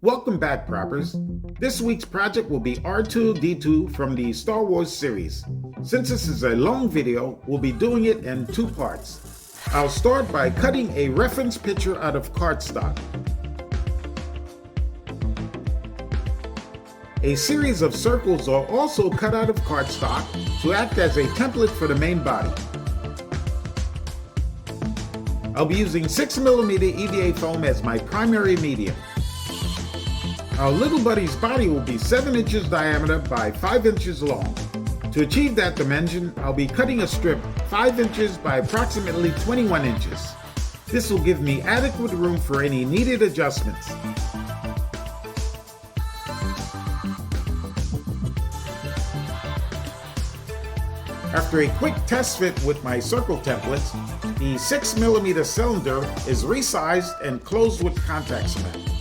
Welcome back, Proppers. This week's project will be R2D2 from the Star Wars series. Since this is a long video, we'll be doing it in two parts. I'll start by cutting a reference picture out of cardstock. A series of circles are also cut out of cardstock to act as a template for the main body. I'll be using 6mm EVA foam as my primary medium. Our little buddy's body will be 7 inches diameter by 5 inches long. To achieve that dimension, I'll be cutting a strip 5 inches by approximately 21 inches. This will give me adequate room for any needed adjustments. After a quick test fit with my circle templates, the 6mm cylinder is resized and closed with contact cement.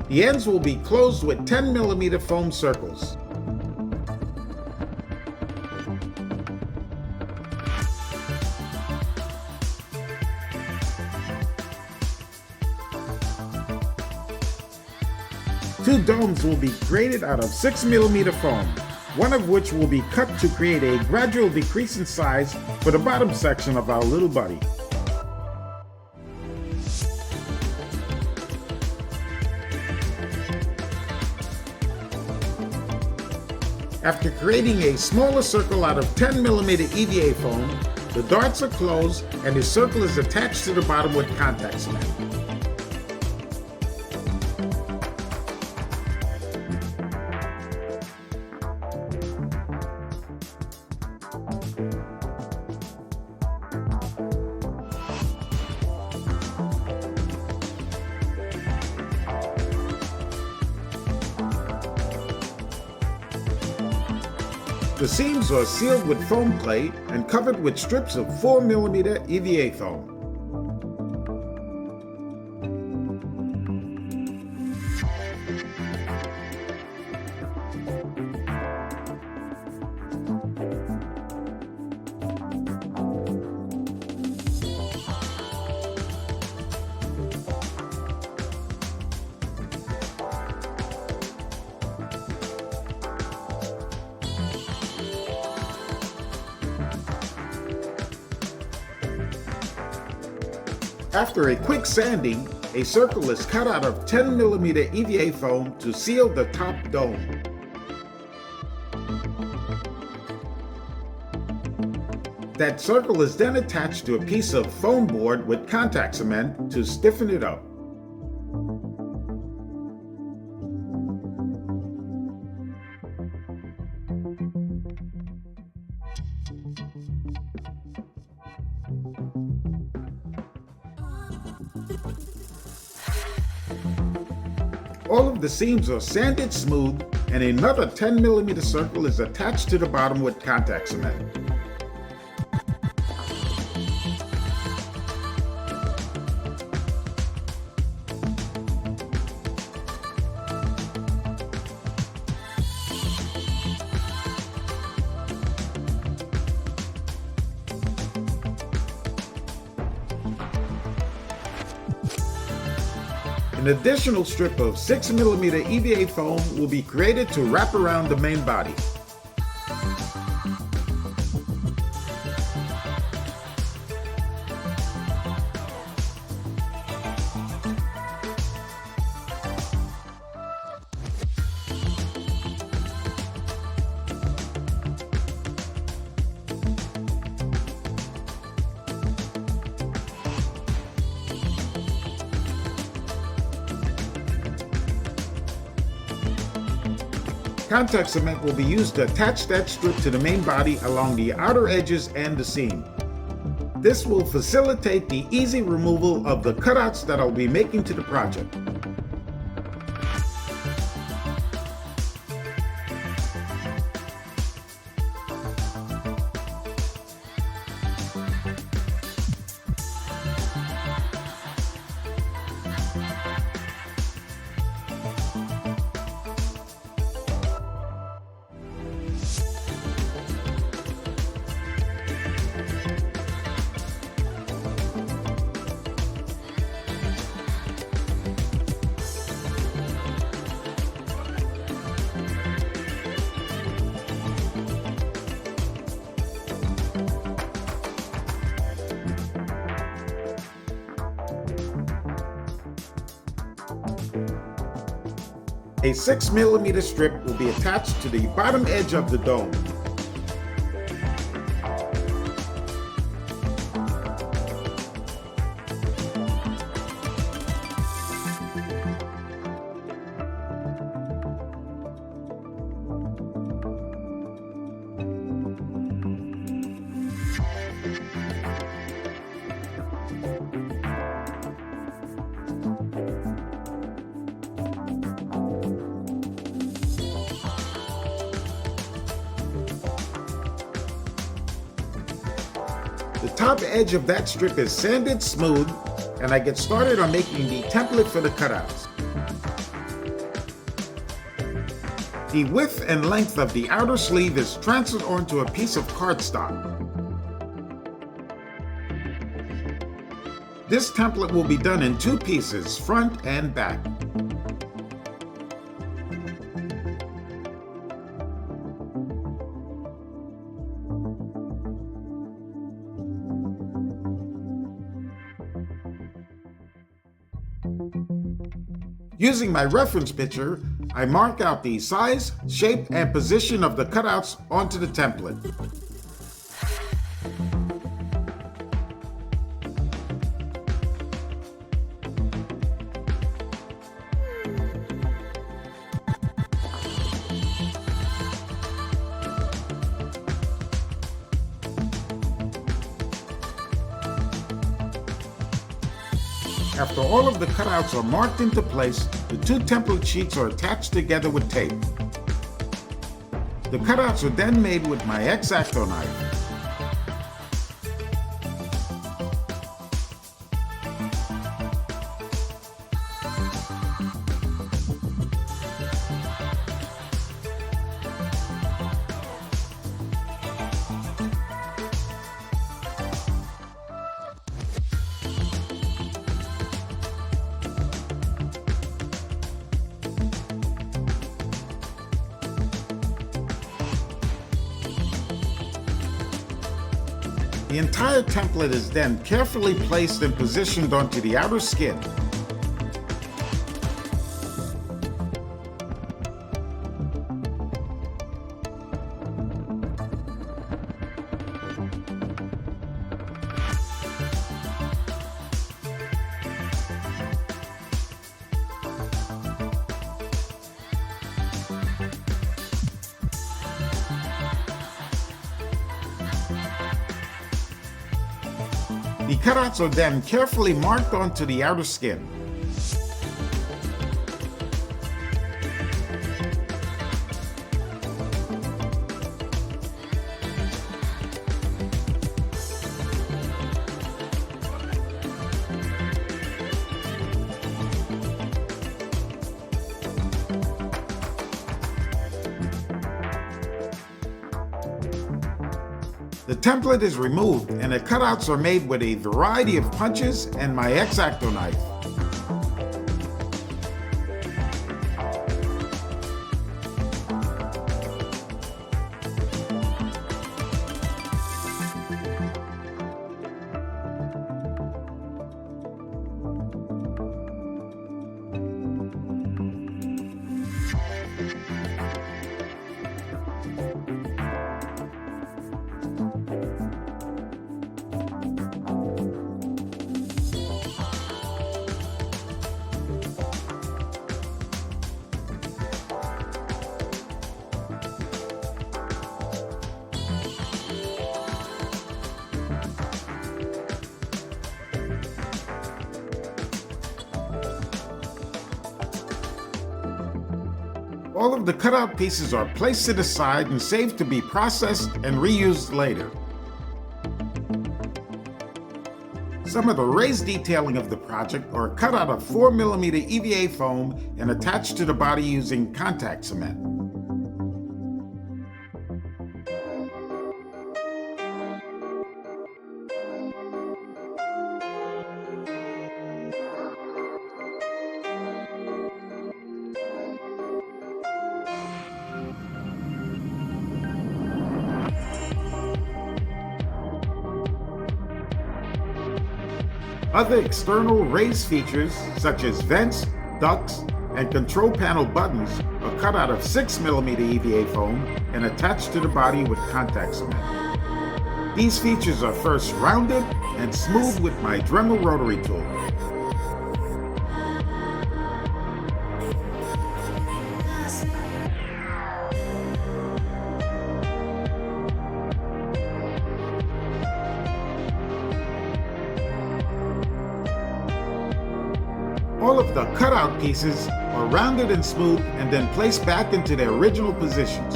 The ends will be closed with 10mm foam circles. Two domes will be created out of 6mm foam, one of which will be cut to create a gradual decrease in size for the bottom section of our little buddy. After creating a smaller circle out of 10mm EVA foam, the darts are closed and the circle is attached to the bottom with contact cement. The seams are sealed with foam clay and covered with strips of 4mm EVA foam. After a quick sanding, a circle is cut out of 10mm EVA foam to seal the top dome. That circle is then attached to a piece of foam board with contact cement to stiffen it up. All of the seams are sanded smooth and another 10mm circle is attached to the bottom with contact cement. An additional strip of 6mm EVA foam will be created to wrap around the main body. Contact cement will be used to attach that strip to the main body along the outer edges and the seam. This will facilitate the easy removal of the cutouts that I'll be making to the project. A 6mm strip will be attached to the bottom edge of the dome. The top edge of that strip is sanded smooth, and I get started on making the template for the cutouts. The width and length of the outer sleeve is transferred onto a piece of cardstock. This template will be done in 2 pieces, front and back. Using my reference picture, I mark out the size, shape, and position of the cutouts onto the template. After all of the cutouts are marked into place, the 2 template sheets are attached together with tape. The cutouts are then made with my X-Acto knife. The entire template is then carefully placed and positioned onto the outer skin. The cutouts are then carefully marked onto the outer skin. The template is removed and the cutouts are made with a variety of punches and my X-Acto knife. All of the cutout pieces are placed to the side and saved to be processed and reused later. Some of the raised detailing of the project are cut out of 4mm EVA foam and attached to the body using contact cement. Other external raised features, such as vents, ducts, and control panel buttons are cut out of 6mm EVA foam and attached to the body with contact cement. These features are first rounded and smooth with my Dremel rotary tool. All of the cutout pieces are rounded and smooth and then placed back into their original positions.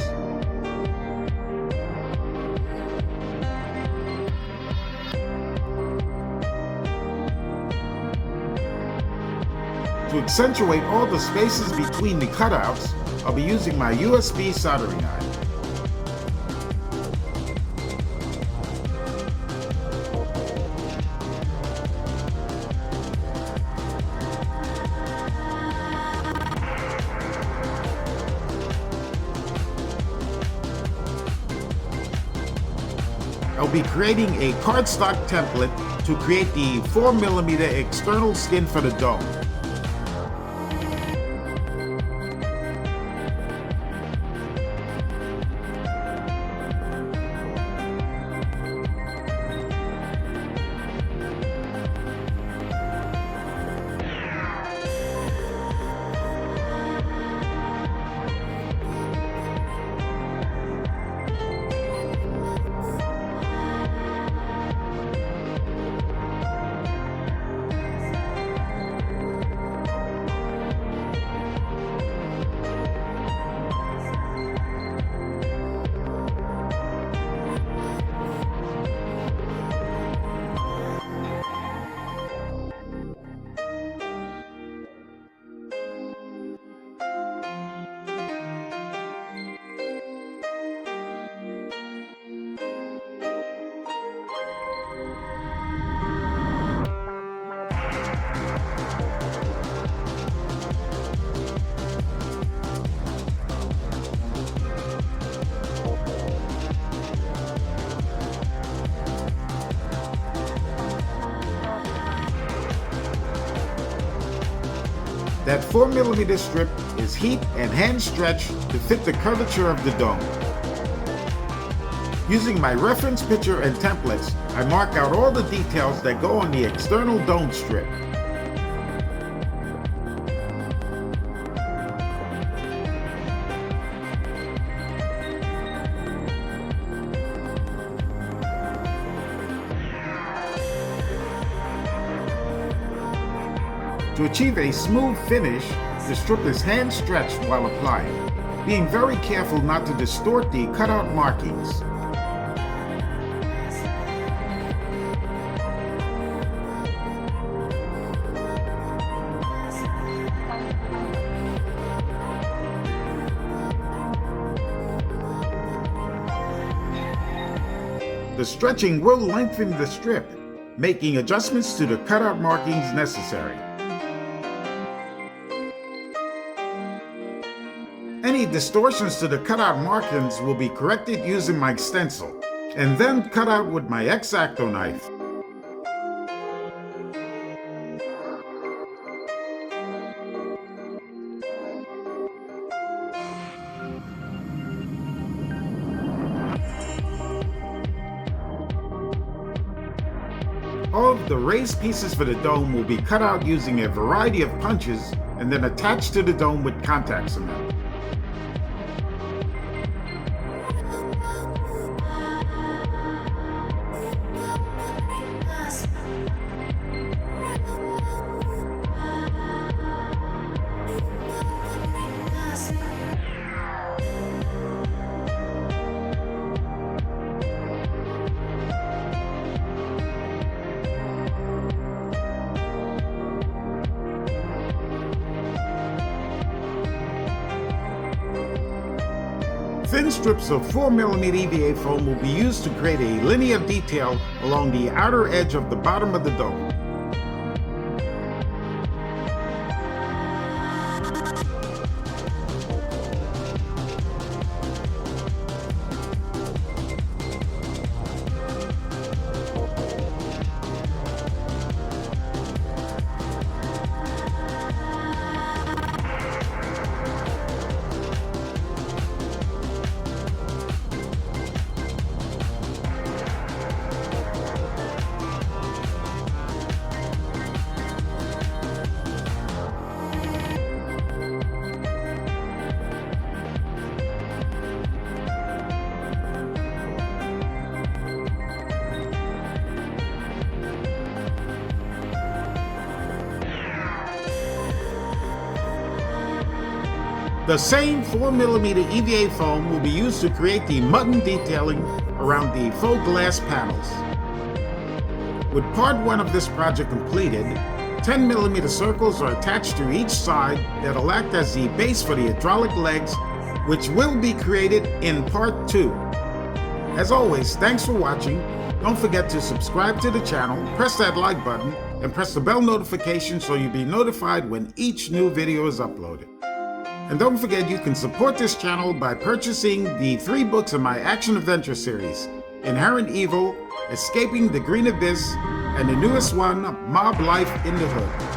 To accentuate all the spaces between the cutouts, I'll be using my USB soldering iron. I'll be creating a cardstock template to create the 4mm external skin for the dome. That 4mm strip is heat and hand stretched to fit the curvature of the dome. Using my reference picture and templates, I mark out all the details that go on the external dome strip. To achieve a smooth finish, the strip is hand stretched while applying, being very careful not to distort the cutout markings. The stretching will lengthen the strip, making adjustments to the cutout markings necessary. Any distortions to the cutout markings will be corrected using my stencil, and then cut out with my X-Acto knife. All of the raised pieces for the dome will be cut out using a variety of punches and then attached to the dome with contact cement. Thin strips of 4mm EVA foam will be used to create a linear detail along the outer edge of the bottom of the dome. The same 4mm EVA foam will be used to create the mutton detailing around the faux glass panels. With part 1 of this project completed, 10mm circles are attached to each side that'll act as the base for the hydraulic legs, which will be created in part 2. As always, thanks for watching. Don't forget to subscribe to the channel, press that like button, and press the bell notification so you'll be notified when each new video is uploaded. And don't forget you can support this channel by purchasing the 3 books in my action-adventure series, Inherent Evil, Escaping the Green Abyss, and the newest one, Mob Life in the Hood.